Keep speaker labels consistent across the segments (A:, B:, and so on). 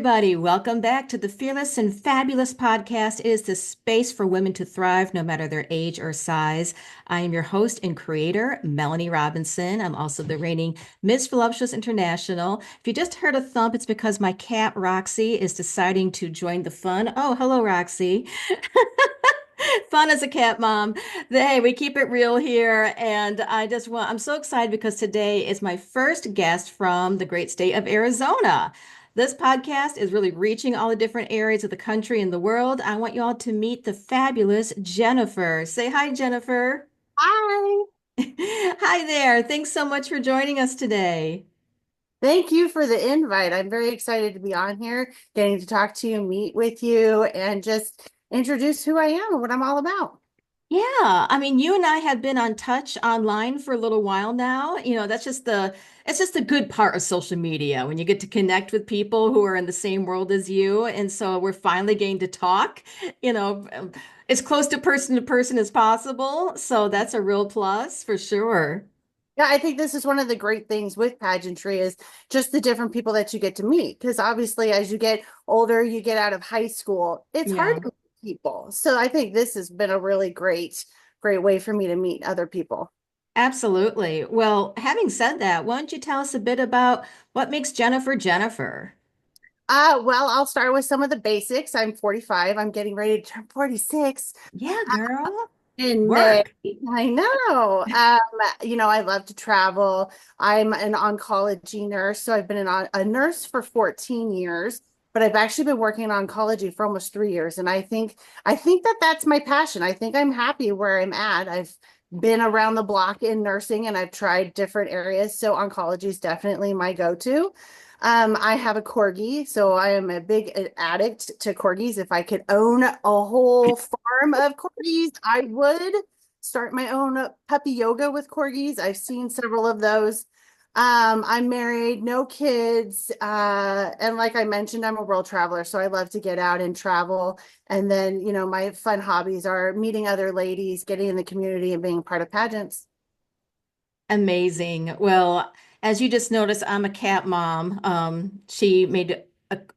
A: everybody. Welcome back to the Fearless and Fabulous podcast. It is the space for women to thrive no matter their age or size. I am your host and creator, Melanie Robinson. I'm also the reigning Miss Voluptuous International. If you just heard a thump, it's because my cat, Roxy, is deciding to join the fun. Oh, hello, Roxy. Fun as a cat mom. Hey, we keep it real here. And I'm so excited because today is my first guest from the great state of Arizona. This podcast is really reaching all the different areas of the country and the world. I want you all to meet the fabulous Jennifer. Say hi, Jennifer.
B: Hi.
A: Hi there. Thanks so much for joining us today.
B: Thank you for the invite. I'm very excited to be on here, getting to talk to you, meet with you, and just introduce who I am and what I'm all about.
A: Yeah, I mean, you and I have been on touch online for a little while now. It's just the good part of social media when you get to connect with people who are in the same world as you. And so we're finally getting to talk, you know, as close to person as possible. So that's a real plus for sure.
B: Yeah, I think this is one of the great things with pageantry is just the different people that you get to meet. Because obviously, as you get older, you get out of high school, it's hard
A: Yeah.
B: to meet people. So I think this has been a really great way for me to meet other people.
A: Absolutely. Well, having said that, why don't you tell us a bit about what makes Jennifer Jennifer?
B: Well, I'll start with some of the basics. I'm 45. I'm getting ready to turn 46
A: Yeah, girl.
B: in May.
A: Work.
B: I know. I love to travel. I'm an oncology nurse, so I've been a nurse for 14 years, but I've actually been working in oncology for almost 3 years, and I think that that's my passion. I think I'm happy where I'm at. I've been around the block in nursing, and I've tried different areas, so oncology is definitely my go-to. I have a corgi, so I am a big addict to corgis. If I could own a whole farm of corgis, I would start my own puppy yoga with corgis. I've seen several of those. I'm married, no kids, and like I mentioned, I'm a world traveler, so I love to get out and travel. And then, my fun hobbies are meeting other ladies, getting in the community, and being a part of pageants.
A: Amazing. Well, as you just noticed, I'm a cat mom. She made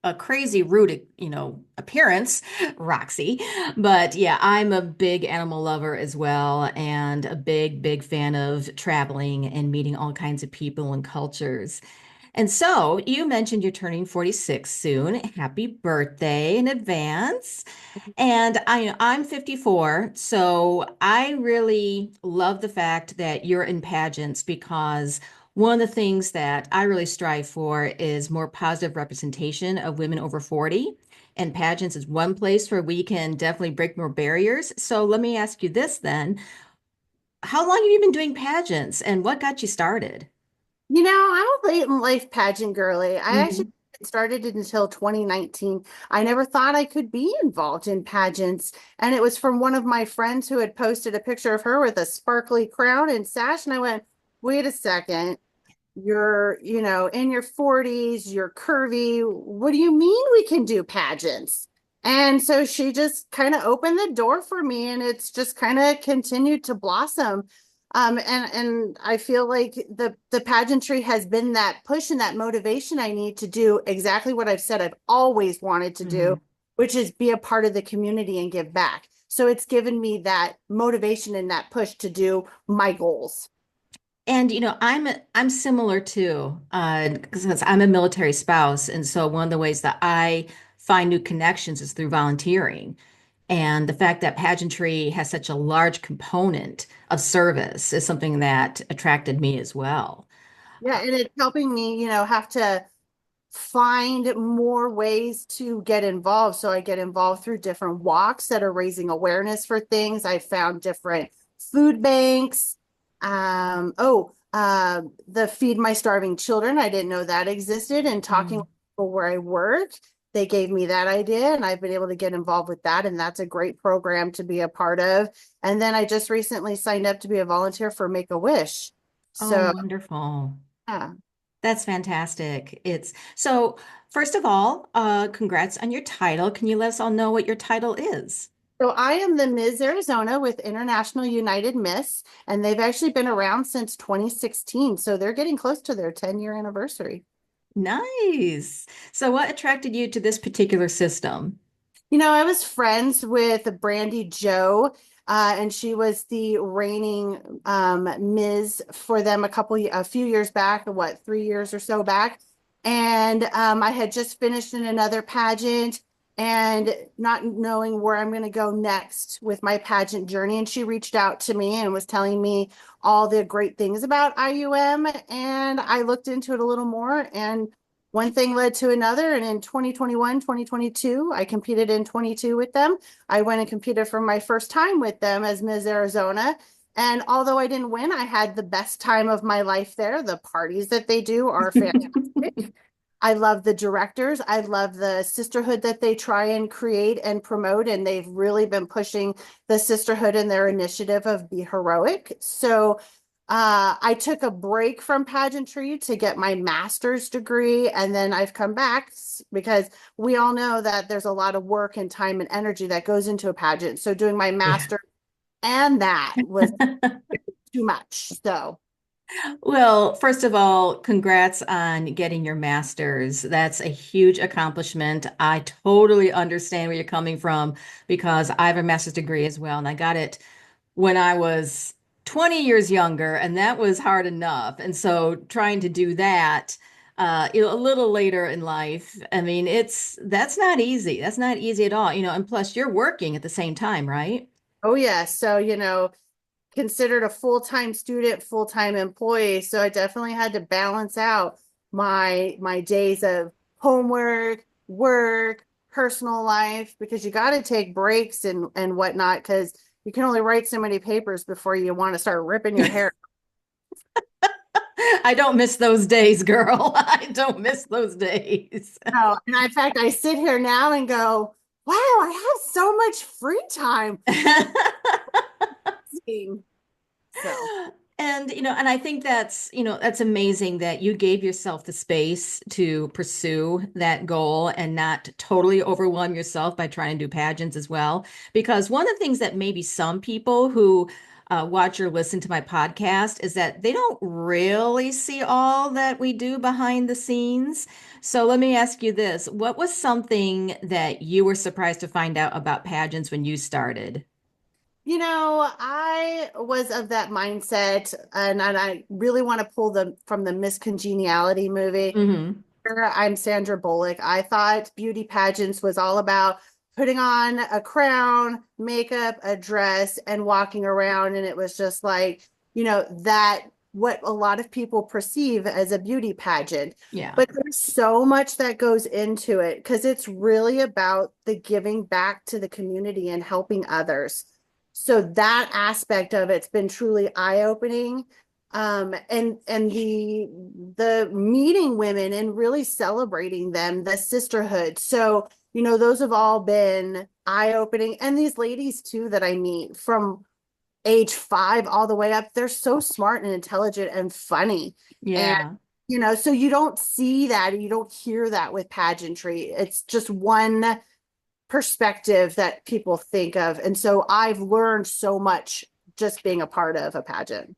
A: a crazy rude, appearance, Roxy. But yeah, I'm a big animal lover as well, and a big fan of traveling and meeting all kinds of people and cultures. And so you mentioned you're turning 46 soon. Happy birthday in advance. And I'm 54, so I really love the fact that you're in pageants because one of the things that I really strive for is more positive representation of women over 40. And pageants is one place where we can definitely break more barriers. So let me ask you this then. How long have you been doing pageants and what got you started?
B: I'm a late in life pageant girly. I actually
A: Mhm.
B: started it until 2019. I never thought I could be involved in pageants. And it was from one of my friends who had posted a picture of her with a sparkly crown and sash. And I went, wait a second. You're, in your 40s, you're curvy. What do you mean we can do pageants? And so she just kind of opened the door for me, and it's just kind of continued to blossom. And I feel like the pageantry has been that push and that motivation I need to do exactly what I've said I've always wanted to do,
A: Mhm.
B: which is be a part of the community and give back. So it's given me that motivation and that push to do my goals.
A: And I'm similar too, because I'm a military spouse, and so one of the ways that I find new connections is through volunteering. And the fact that pageantry has such a large component of service is something that attracted me as well.
B: Yeah, and it's helping me, have to find more ways to get involved. So I get involved through different walks that are raising awareness for things. I found different food banks. The Feed My Starving Children. I didn't know that existed. And talking
A: Mm.
B: with people where I work, they gave me that idea, and I've been able to get involved with that. And that's a great program to be a part of. And then I just recently signed up to be a volunteer for Make a Wish.
A: Oh,
B: So,
A: wonderful.
B: yeah.
A: That's fantastic. It's so, first of all, congrats on your title. Can you let us all know what your title is?
B: So I am the Ms. Arizona with International United Miss, and they've actually been around since 2016. So they're getting close to their 10-year anniversary.
A: Nice. So what attracted you to this particular system?
B: I was friends with Brandy Joe, and she was the reigning Ms. for them a few years back, or what, 3 years or so back. And I had just finished in another pageant and not knowing where I'm going to go next with my pageant journey. And she reached out to me and was telling me all the great things about IUM. And I looked into it a little more, and one thing led to another. And in 2021, 2022, I competed in 22 with them. I went and competed for my first time with them as Ms. Arizona. And although I didn't win, I had the best time of my life there. The parties that they do are fantastic. I love the directors. I love the sisterhood that they try and create and promote. And they've really been pushing the sisterhood in their initiative of Be Heroic. So I took a break from pageantry to get my master's degree, and then I've come back because we all know that there's a lot of work and time and energy that goes into a pageant. So doing my
A: Yeah.
B: master and that was too much. So,
A: Well, first of all, congrats on getting your master's. That's a huge accomplishment. I totally understand where you're coming from because I have a master's degree as well, and I got it when I was 20 years younger, and that was hard enough. And so trying to do that a little later in life, I mean, that's not easy. That's not easy at all, and plus you're working at the same time, right?
B: oh yeah. So, considered a full-time student, full-time employee. So I definitely had to balance out my days of homework, work, personal life, because you got to take breaks and whatnot, because you can only write so many papers before you want to start ripping your hair.
A: I don't miss those days, girl. I don't miss those days.
B: No, and in fact, I sit here now and go, wow, I have so much free time. So,
A: And I think that's amazing that you gave yourself the space to pursue that goal and not totally overwhelm yourself by trying to do pageants as well. Because one of the things that maybe some people who watch or listen to my podcast is that they don't really see all that we do behind the scenes. So let me ask you this. What was something that you were surprised to find out about pageants when you started?
B: I was of that mindset, and I really want to pull them from the Miss Congeniality movie.
A: Hmm.
B: I'm Sandra Bullock. I thought beauty pageants was all about putting on a crown, makeup, a dress, and walking around. And it was just like, that what a lot of people perceive as a beauty pageant.
A: Yeah.
B: But there's so much that goes into it because it's really about the giving back to the community and helping others. So that aspect of it's been truly eye-opening. And the meeting women and really celebrating them, the sisterhood. So, those have all been eye-opening. And these ladies too that I meet from age 5 all the way up, they're so smart and intelligent and funny. And
A: Yeah.
B: so you don't see that, you don't hear that with pageantry. It's just one perspective that people think of. And so I've learned so much just being a part of a pageant.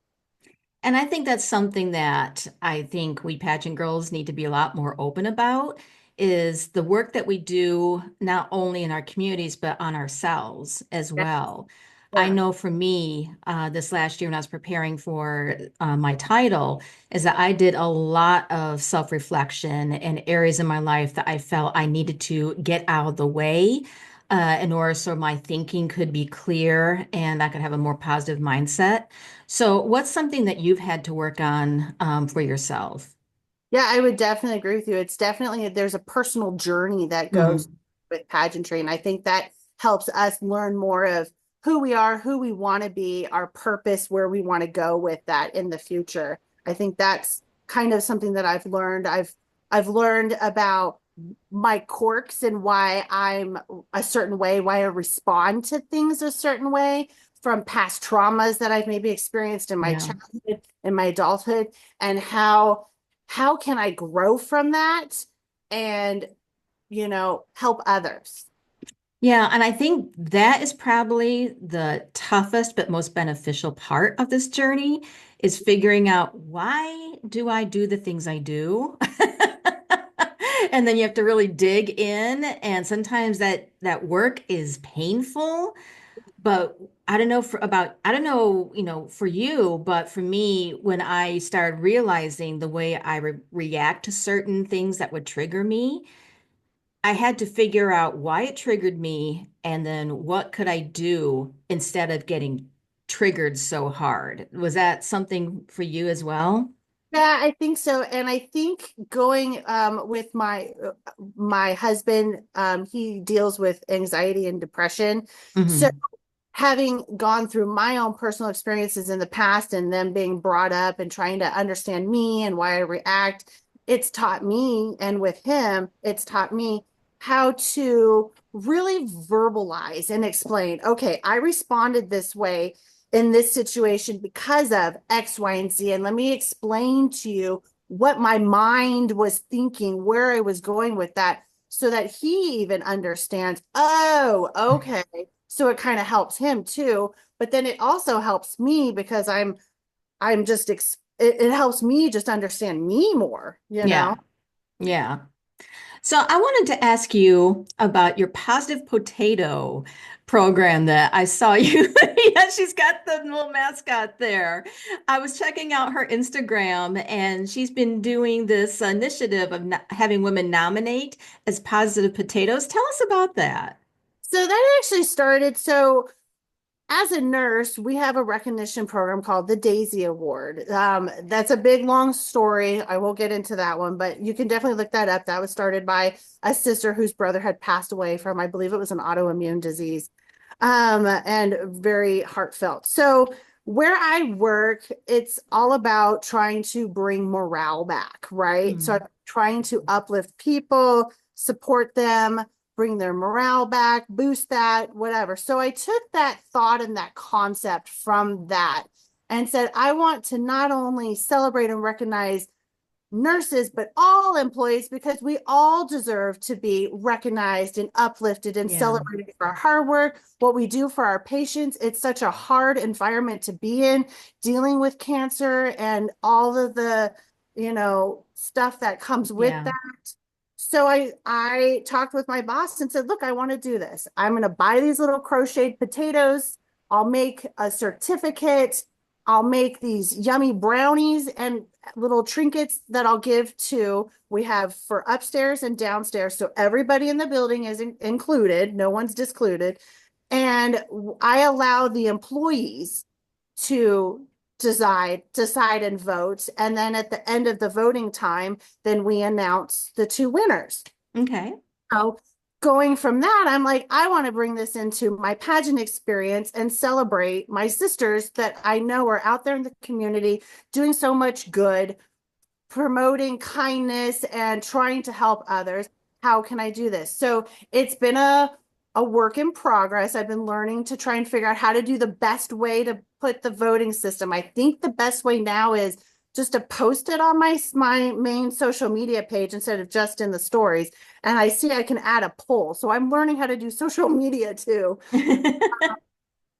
A: And I think that's something that I think we pageant girls need to be a lot more open about is the work that we do not only in our communities, but on ourselves as
B: Yeah.
A: well. I
B: Yeah.
A: know for me, this last year when I was preparing for my title, is that I did a lot of self-reflection in areas in my life that I felt I needed to get out of the way in order so my thinking could be clear and I could have a more positive mindset. So, what's something that you've had to work on for yourself?
B: Yeah, I would definitely agree with you. It's definitely there's a personal journey that goes
A: Hmm.
B: with pageantry. And I think that helps us learn more of who we are, who we want to be, our purpose, where we want to go with that in the future. I think that's kind of something that I've learned. I've learned about my quirks and why I'm a certain way, why I respond to things a certain way from past traumas that I've maybe experienced in my
A: Yeah.
B: childhood and my adulthood, and how can I grow from that and, help others.
A: Yeah, and I think that is probably the toughest but most beneficial part of this journey is figuring out why do I do the things I do? And then you have to really dig in, and sometimes that work is painful. But I don't know I don't know, for you, but for me, when I started realizing the way I react to certain things that would trigger me, I had to figure out why it triggered me and then what could I do instead of getting triggered so hard. Was that something for you as well?
B: Yeah, I think so. And I think going with my husband, he deals with anxiety and depression. So
A: Hmm.
B: having gone through my own personal experiences in the past and them being brought up and trying to understand me and why I react, it's taught me, and with him, it's taught me how to really verbalize and explain, okay, I responded this way in this situation because of X, Y, and Z. And let me explain to you what my mind was thinking, where I was going with that, so that he even understands, oh, okay. So it kind of helps him too. But then it also helps me because I'm just, it helps me just understand me more, you know?
A: Yeah. Yeah. So I wanted to ask you about your positive potato program that I saw you. Yeah, she's got the little mascot there. I was checking out her Instagram and she's been doing this initiative of having women nominate as positive potatoes. Tell us about that.
B: So that actually started. So as a nurse, we have a recognition program called the Daisy Award. That's a big, long story. I won't get into that one, but you can definitely look that up. That was started by a sister whose brother had passed away from, I believe it was an autoimmune disease, and very heartfelt. So, where I work, it's all about trying to bring morale back, right? So, I'm
A: Mm,
B: trying to uplift people, support them, bring their morale back, boost that, whatever. So I took that thought and that concept from that and said, I want to not only celebrate and recognize nurses, but all employees, because we all deserve to be recognized and uplifted and
A: yeah,
B: celebrated for our hard work, what we do for our patients. It's such a hard environment to be in, dealing with cancer and all of the, stuff that comes with
A: yeah.
B: that. So I talked with my boss and said, look, I want to do this. I'm going to buy these little crocheted potatoes. I'll make a certificate. I'll make these yummy brownies and little trinkets that I'll give to, we have for upstairs and downstairs. So everybody in the building is included, no one's discluded. And I allow the employees to decide and vote. And then at the end of the voting time, then we announce the two winners.
A: Okay.
B: So going from that, I'm like, I want to bring this into my pageant experience and celebrate my sisters that I know are out there in the community doing so much good, promoting kindness and trying to help others. How can I do this? So it's been a work in progress. I've been learning to try and figure out how to do the best way to put the voting system. I think the best way now is just to post it on my main social media page instead of just in the stories. And I see I can add a poll. So I'm learning how to do social media too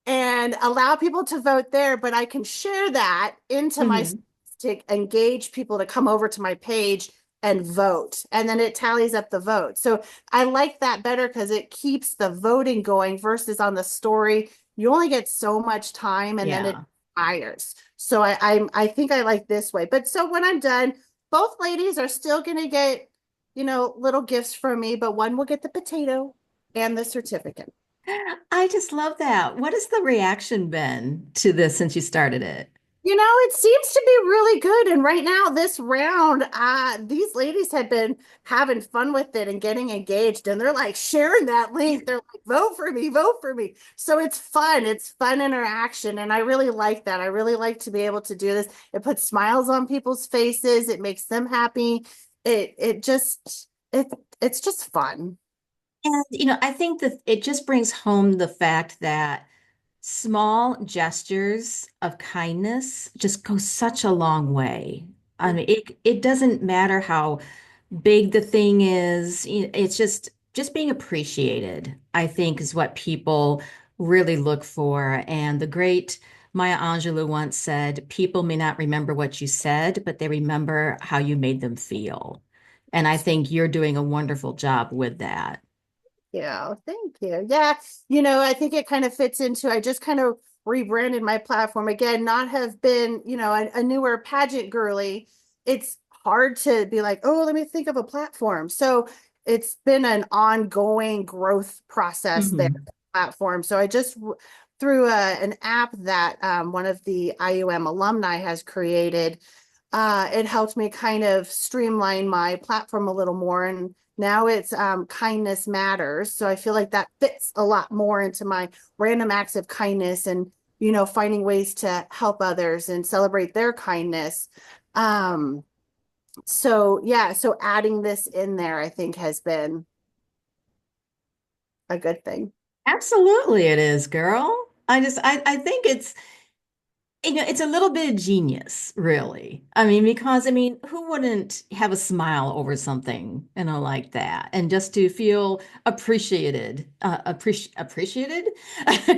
B: and allow people to vote there, but I can share that into my
A: Hmm.
B: to engage people to come over to my page and vote. And then it tallies up the vote. So I like that better because it keeps the voting going versus on the story. You only get so much time and then it
A: Yeah.
B: expires. So I think I like this way. But so when I'm done, both ladies are still gonna get, little gifts from me, but one will get the potato and the certificate.
A: I just love that. What has the reaction been to this since you started it?
B: It seems to be really good. And right now, this round, these ladies have been having fun with it and getting engaged. And they're like sharing that link. They're like, vote for me, vote for me. So it's fun. It's fun interaction. And I really like that. I really like to be able to do this. It puts smiles on people's faces. It makes them happy. It's just fun.
A: And, I think that it just brings home the fact that small gestures of kindness just go such a long way. I mean, it doesn't matter how big the thing is. It's just being appreciated, I think, is what people really look for. And the great Maya Angelou once said, people may not remember what you said, but they remember how you made them feel. And I think you're doing a wonderful job with that.
B: Yeah, thank you. Yeah, I think it kind of fits into, I just kind of rebranded my platform again, not have been, a newer pageant girly. It's hard to be like, oh, let me think of a platform. So it's been an ongoing growth process there,
A: Hmm.
B: platform. So I just through an app that one of the IUM alumni has created, it helped me kind of streamline my platform a little more. And now it's kindness matters. So I feel like that fits a lot more into my random acts of kindness and, finding ways to help others and celebrate their kindness. Um, so yeah, so adding this in there, I think has been a good thing.
A: Absolutely it is, girl. I think it's a little bit of genius, really. I mean, because who wouldn't have a smile over something, like that, and just to feel appreciated, appreciated?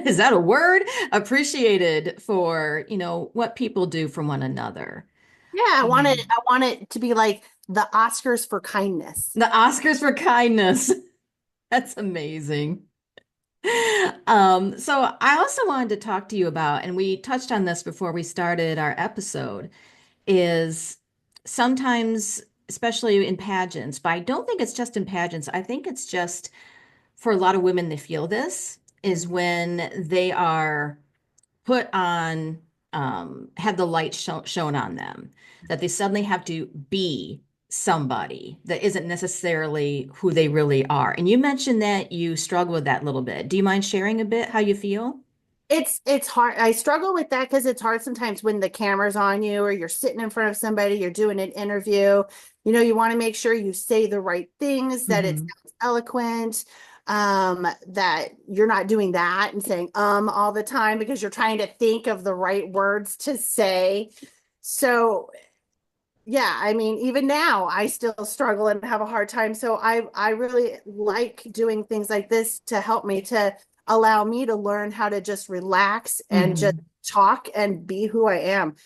A: Is that a word? Appreciated for, what people do for one another.
B: Yeah,
A: And
B: I want it to be like the Oscars for kindness.
A: the Oscars for kindness. That's amazing. So I also wanted to talk to you about, and we touched on this before we started our episode, is sometimes, especially in pageants, but I don't think it's just in pageants. I think it's just for a lot of women that feel this is when they are put on, have the light shown on them, that they suddenly have to be somebody that isn't necessarily who they really are. And you mentioned that you struggle with that a little bit. Do you mind sharing a bit how you feel?
B: It's hard. I struggle with that because it's hard sometimes when the camera's on you or you're sitting in front of somebody, you're doing an interview. You want to make sure you say the right things, that it's
A: Hmm.
B: eloquent, that you're not doing that and saying all the time because you're trying to think of the right words to say. So yeah, I mean, even now I still struggle and have a hard time. So I really like doing things like this to help me to allow me to learn how to just relax and just
A: Hmm.
B: talk and be who I am.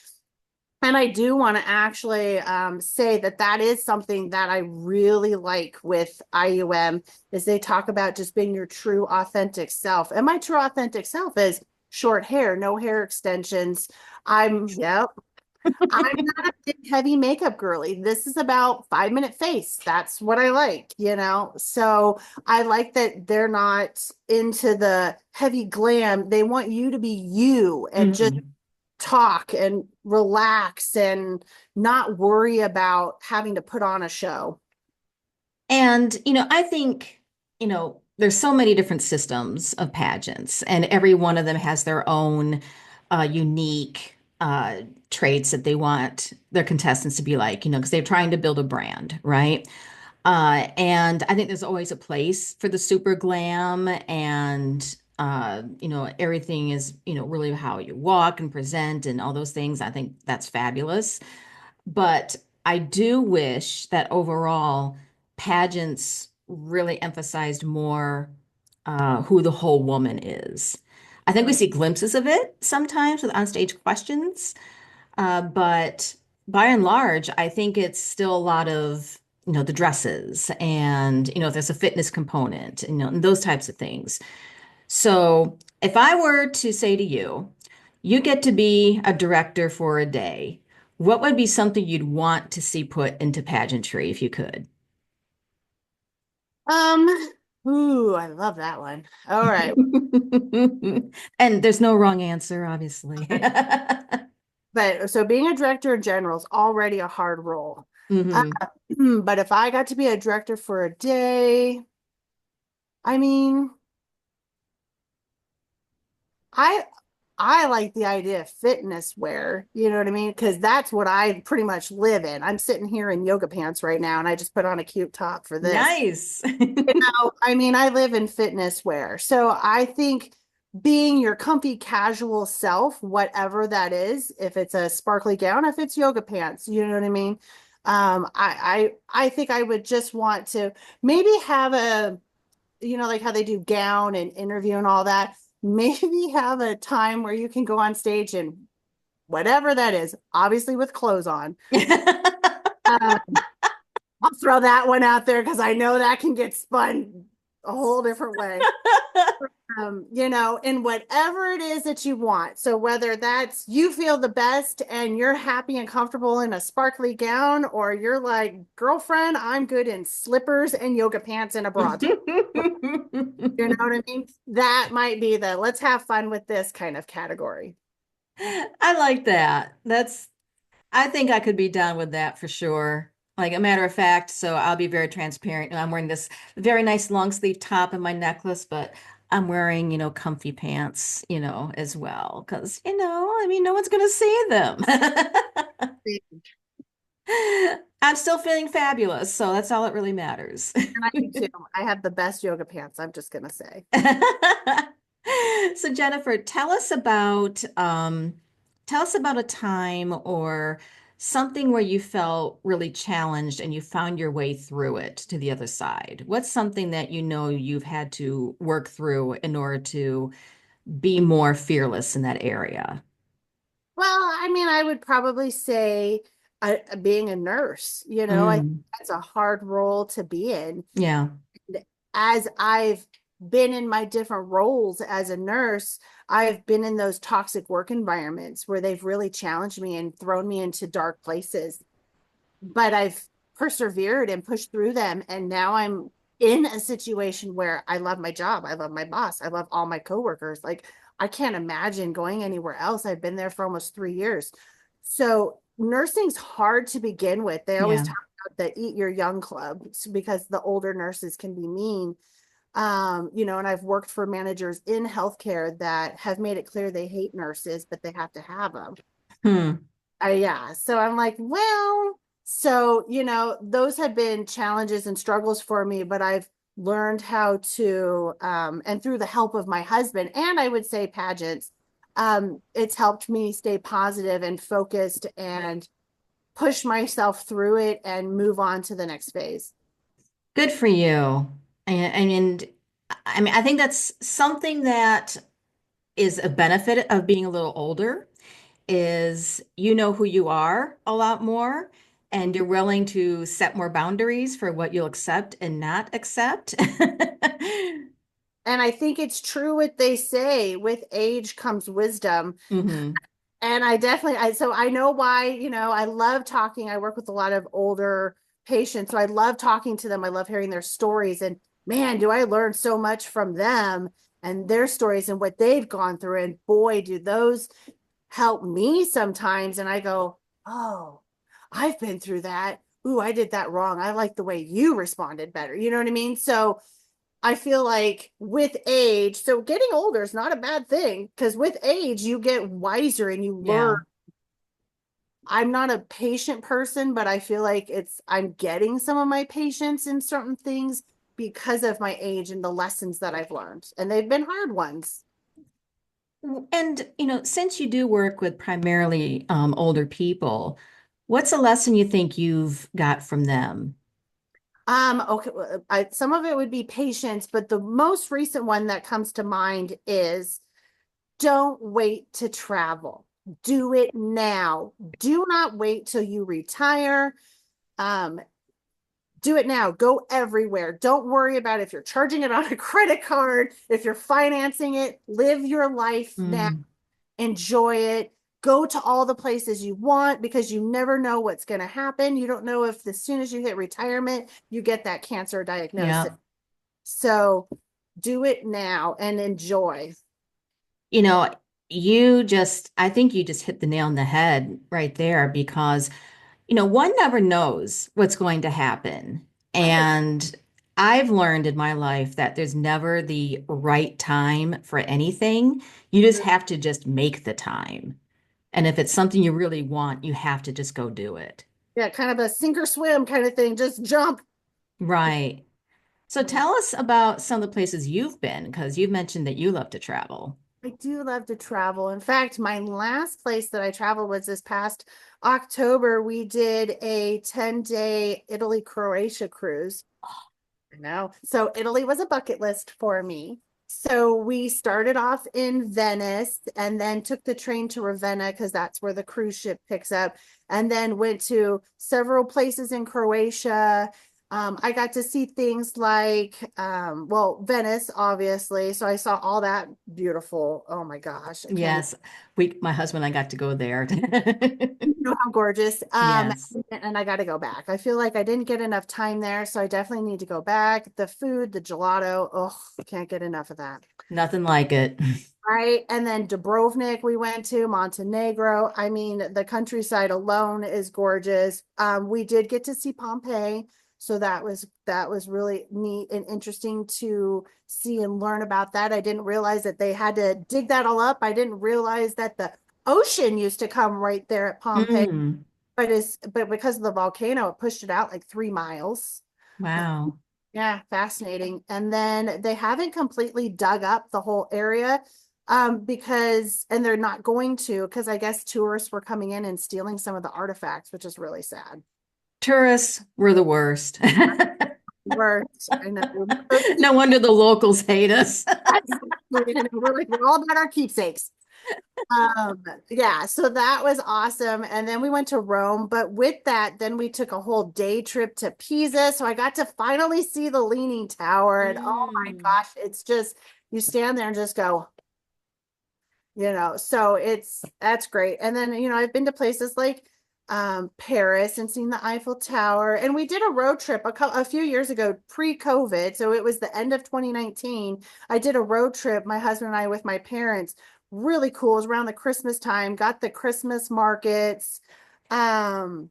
B: And I do want to actually say that that is something that I really like with IUM is they talk about just being your true authentic self. And my true authentic self is short hair, no hair extensions. Yep, I'm not a big heavy makeup girly. This is about 5 minute face. That's what I like. So I like that they're not into the heavy glam. They want you to be you and just
A: Hmm.
B: talk and relax and not worry about having to put on a show.
A: And, I think, there's so many different systems of pageants, and every one of them has their own unique traits that they want their contestants to be like, because they're trying to build a brand, right? And I think there's always a place for the super glam and everything is, really how you walk and present and all those things. I think that's fabulous. But I do wish that overall pageants really emphasized more who the whole woman is. I think we
B: Right.
A: see glimpses of it sometimes with onstage questions, but by and large, I think it's still a lot of, the dresses and, there's a fitness component, and those types of things. So if I were to say to you, you get to be a director for a day, what would be something you'd want to see put into pageantry if you could?
B: Um, ooh, I love that one. All right.
A: And there's no wrong answer, obviously.
B: But so being a director in general is already a hard role. Uh,
A: Hmm.
B: but if I got to be a director for a day, I mean, I I like the idea of fitness wear, you know what I mean? Because that's what I pretty much live in. I'm sitting here in yoga pants right now, and I just put on a cute top for this.
A: Nice.
B: I mean, I live in fitness wear. So I think being your comfy casual self, whatever that is, if it's a sparkly gown, if it's yoga pants, you know what I mean? I think I would just want to maybe have a, like how they do gown and interview and all that. Maybe have a time where you can go on stage and whatever that is, obviously with clothes on. Um, I'll throw that one out there because I know that can get spun a whole different way. In whatever it is that you want. So whether that's you feel the best and you're happy and comfortable in a sparkly gown, or you're like, girlfriend, I'm good in slippers and yoga pants and a bra top. You know what I mean? That might be the let's have fun with this kind of category.
A: I like that. I think I could be down with that for sure. Like a matter of fact, so I'll be very transparent. I'm wearing this very nice long sleeve top and my necklace, but I'm wearing, comfy pants, as well. Because, I mean, no one's going to see them. I'm still feeling fabulous, so that's all that really matters.
B: And I do too. I have the best yoga pants, I'm just gonna say.
A: So Jennifer, tell us about a time or something where you felt really challenged and you found your way through it to the other side. What's something that you've had to work through in order to be more fearless in that area?
B: Well, I mean, I would probably say being a nurse, I think
A: Mm,
B: that's a hard role to be in.
A: yeah.
B: As I've been in my different roles as a nurse, I've been in those toxic work environments where they've really challenged me and thrown me into dark places. But I've persevered and pushed through them. And now I'm in a situation where I love my job. I love my boss. I love all my coworkers. Like, I can't imagine going anywhere else. I've been there for almost 3 years. So nursing's hard to begin with. They always
A: Yeah.
B: talk about the eat your young club because the older nurses can be mean. And I've worked for managers in healthcare that have made it clear they hate nurses, but they have to have them.
A: Hmm.
B: Yeah. So I'm like, well, so, those have been challenges and struggles for me, but I've learned how to, and through the help of my husband, and I would say pageants, it's helped me stay positive and focused and push myself through it and move on to the next phase.
A: Good for you. And I mean, I think that's something that is a benefit of being a little older is you know who you are a lot more and you're willing to set more boundaries for what you'll accept and not accept.
B: And I think it's true what they say, with age comes wisdom.
A: Hmm.
B: And so I know why, I love talking. I work with a lot of older patients, so I love talking to them. I love hearing their stories. And man, do I learn so much from them and their stories and what they've gone through. And boy, do those help me sometimes. And I go, oh, I've been through that. Ooh, I did that wrong. I like the way you responded better. You know what I mean? So I feel like with age, so getting older is not a bad thing because with age, you get wiser and you learn.
A: Yeah.
B: I'm not a patient person, but I feel like I'm getting some of my patience in certain things because of my age and the lessons that I've learned. And they've been hard ones.
A: And, since you do work with primarily older people, what's a lesson you think you've got from them?
B: Okay, some of it would be patience, but the most recent one that comes to mind is don't wait to travel. Do it now. Do not wait till you retire. Um, do it now. Go everywhere. Don't worry about if you're charging it on a credit card, if you're financing it. Live your life now.
A: Mm,
B: Enjoy it. Go to all the places you want because you never know what's going to happen. You don't know if as soon as you hit retirement, you get that cancer diagnosis.
A: yeah.
B: So do it now and enjoy.
A: You know, I think you just hit the nail on the head right there because, one never knows what's going to happen.
B: Right.
A: And I've learned in my life that there's never the right time for anything. You just have to just make the time. And if it's something you really want, you have to just go do it.
B: Yeah, kind of a sink or swim kind of thing. Just jump.
A: Right. So
B: Yeah.
A: tell us about some of the places you've been, because you've mentioned that you love to travel.
B: I do love to travel. In fact, my last place that I traveled was this past October. We did a 10-day Italy Croatia cruise. I know. So Italy was a bucket list for me. So we started off in Venice and then took the train to Ravenna because that's where the cruise ship picks up, and then went to several places in Croatia. I got to see things like, well, Venice, obviously. So I saw all that beautiful. Oh my gosh, I can't even
A: Yes, my husband and I got to go there.
B: know how gorgeous.
A: Yes,
B: And I got to go back. I feel like I didn't get enough time there, so I definitely need to go back. The food, the gelato, oh, can't get enough of that.
A: nothing like it.
B: Right. And then Dubrovnik we went to, Montenegro. I mean, the countryside alone is gorgeous. We did get to see Pompeii, so that was really neat and interesting to see and learn about that. I didn't realize that they had to dig that all up. I didn't realize that the ocean used to come right there at Pompeii,
A: Mm,
B: but because of the volcano, it pushed it out like 3 miles.
A: wow.
B: Yeah, fascinating. And then they haven't completely dug up the whole area, because, and they're not going to, because I guess tourists were coming in and stealing some of the artifacts, which is really sad.
A: Tourists were the worst.
B: We're, I know, we're
A: No wonder the locals hate us.
B: we're like, we're all about our keepsakes. Yeah, so that was awesome. And then we went to Rome, but with that, then we took a whole day trip to Pisa. So I got to finally see the Leaning Tower. And oh my
A: Mm,
B: gosh, it's just, you stand there and just go, so that's great. And then, I've been to places like Paris and seen the Eiffel Tower. And we did a road trip a few years ago, pre-COVID. So it was the end of 2019. I did a road trip, my husband and I with my parents. Really cool. It was around the Christmas time, got the Christmas markets. Um,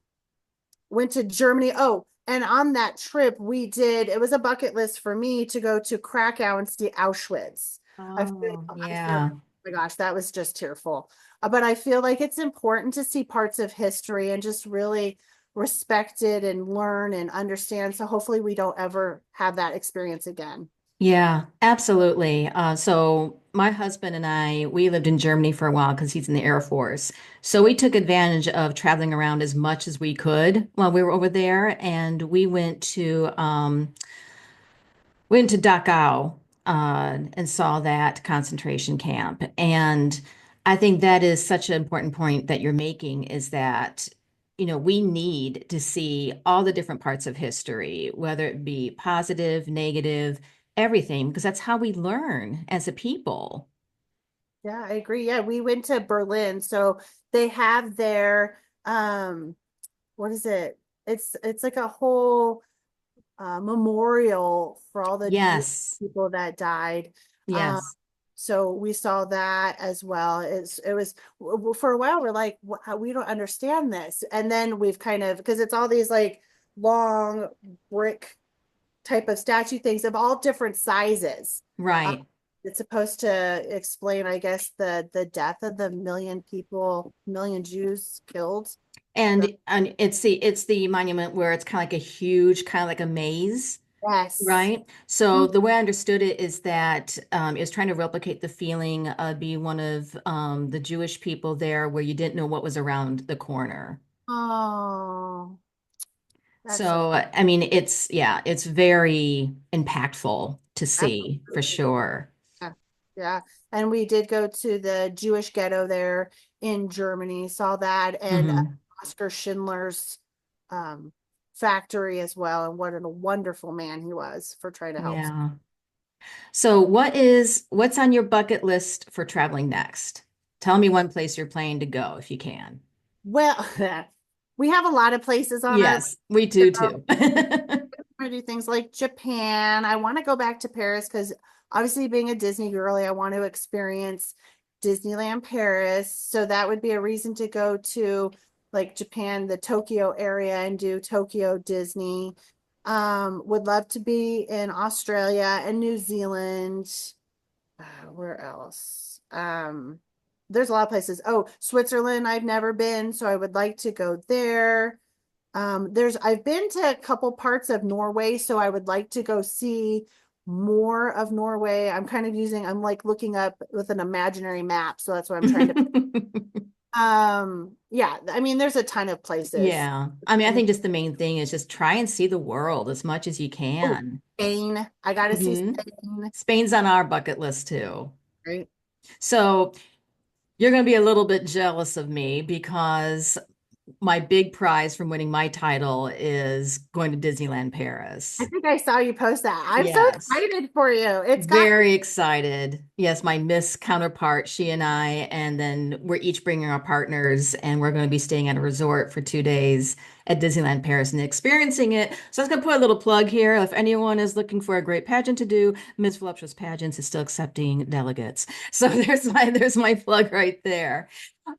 B: Went to Germany. Oh, and on that trip, it was a bucket list for me to go to Krakow and see Auschwitz.
A: oh,
B: I feel,
A: yeah.
B: oh my gosh, that was just tearful. But I feel like it's important to see parts of history and just really respect it and learn and understand. So hopefully we don't ever have that experience again.
A: Yeah, absolutely. So my husband and I, we lived in Germany for a while because he's in the Air Force. So we took advantage of traveling around as much as we could while we were over there, and we went to Dachau and saw that concentration camp. And I think that is such an important point that you're making is that, we need to see all the different parts of history, whether it be positive, negative, everything, because that's how we learn as a people.
B: Yeah, I agree. Yeah, we went to Berlin. So they have their, what is it? It's like a whole memorial for all the Jewish
A: Yes,
B: people that died. Um,
A: yes,
B: so we saw that as well. It was for a while we're like, we don't understand this, and then we've kind of, because it's all these like long brick type of statue things of all different sizes. Uh,
A: right.
B: it's supposed to explain, I guess, the death of the million Jews killed.
A: And it's the monument where it's kind of like a huge, kind of like a maze.
B: Yes.
A: Right. So the way I understood it is that it was trying to replicate the feeling of being one of the Jewish people there where you didn't know what was around the corner.
B: Oh, that's so.
A: So, I mean, yeah, it's very impactful to see for
B: Absolutely.
A: sure.
B: Yeah. Yeah. And we did go to the Jewish ghetto there in Germany, saw that, and
A: Hmm.
B: Oscar Schindler's um, factory as well. And what a wonderful man he was for trying to help.
A: Yeah. So, what's on your bucket list for traveling next? Tell me one place you're planning to go if you can.
B: Well, we have a lot of places on our
A: Yes, we do too.
B: I do things like Japan. I want to go back to Paris because obviously being a Disney girly, I want to experience Disneyland Paris. So that would be a reason to go to like Japan, the Tokyo area and do Tokyo Disney. Would love to be in Australia and New Zealand. Where else? There's a lot of places. Oh, Switzerland, I've never been, so I would like to go there. I've been to a couple parts of Norway, so I would like to go see more of Norway. I'm like looking up with an imaginary map, so that's what I'm trying to. Yeah, I mean, there's a ton of places.
A: Yeah. I mean, I
B: I mean,
A: think just the main thing is just try and see the world as much as you
B: oh,
A: can.
B: Spain. I gotta see
A: Hmm.
B: Spain.
A: Spain's on our bucket list too.
B: Right.
A: So you're going to be a little bit jealous of me because my big prize from winning my title is going to Disneyland
B: I
A: Paris.
B: think I saw you post that. I'm so
A: Yes.
B: excited for you. It's got
A: Very excited. Yes, my Miss counterpart, she and I, and then we're each bringing our partners, and we're going to be staying at a resort for 2 days at Disneyland Paris and experiencing it. So I was going to put a little plug here. If anyone is looking for a great pageant to do, Miss Voluptuous Pageants is still accepting delegates. So there's my plug right there.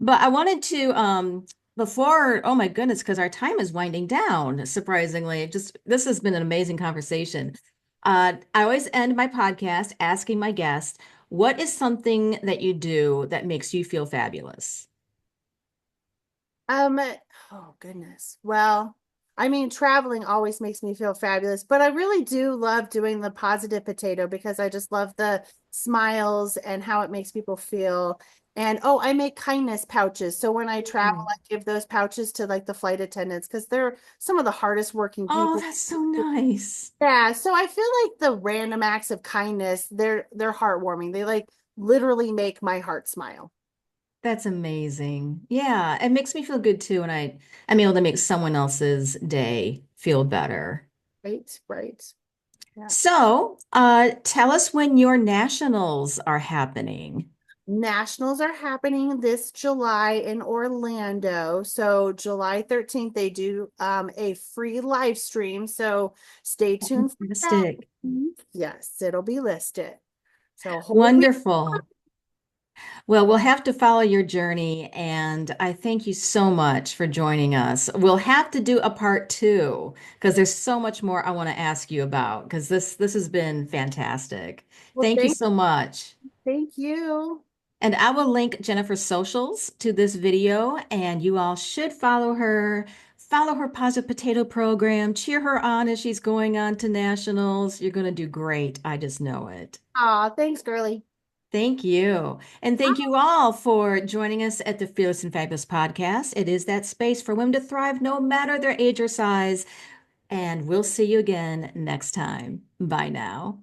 A: But I wanted to before, oh my goodness, because our time is winding down, surprisingly. Just this has been an amazing conversation. I always end my podcast asking my guest, what is something that you do that makes you feel fabulous?
B: Um, oh goodness. Well, I mean, traveling always makes me feel fabulous, but I really do love doing the positive potato because I just love the smiles and how it makes people feel. And oh, I make kindness pouches. So when I travel,
A: Mm.
B: I give those pouches to like the flight attendants because they're some of the hardest working
A: Oh,
B: people.
A: that's so nice.
B: Yeah, so I feel like the random acts of kindness, they're heartwarming. They like literally make my heart smile.
A: That's amazing. Yeah, it makes me feel good too, and I'm able to make someone else's day feel better.
B: Right, right. Yeah.
A: So, tell us when your nationals are happening.
B: Nationals are happening this July in Orlando. So July 13th, they do a free live stream. So stay tuned for that.
A: Fantastic.
B: Yes, it'll be listed. So a whole week.
A: Wonderful. Well, we'll have to follow your journey, and I thank you so much for joining us. We'll have to do a part two because there's so much more I want to ask you about because this has been fantastic.
B: Well,
A: Thank you so much.
B: thank you.
A: And I will link Jennifer's socials to this video, and you all should follow her Positive Potato program, cheer her on as she's going on to nationals. You're going to do great. I just know it.
B: Aw, thanks, girly.
A: Thank you. And thank you all for joining us at the Fearless and Fabulous podcast. It is that space for women to thrive no matter their age or size. And we'll see you again next time. Bye now.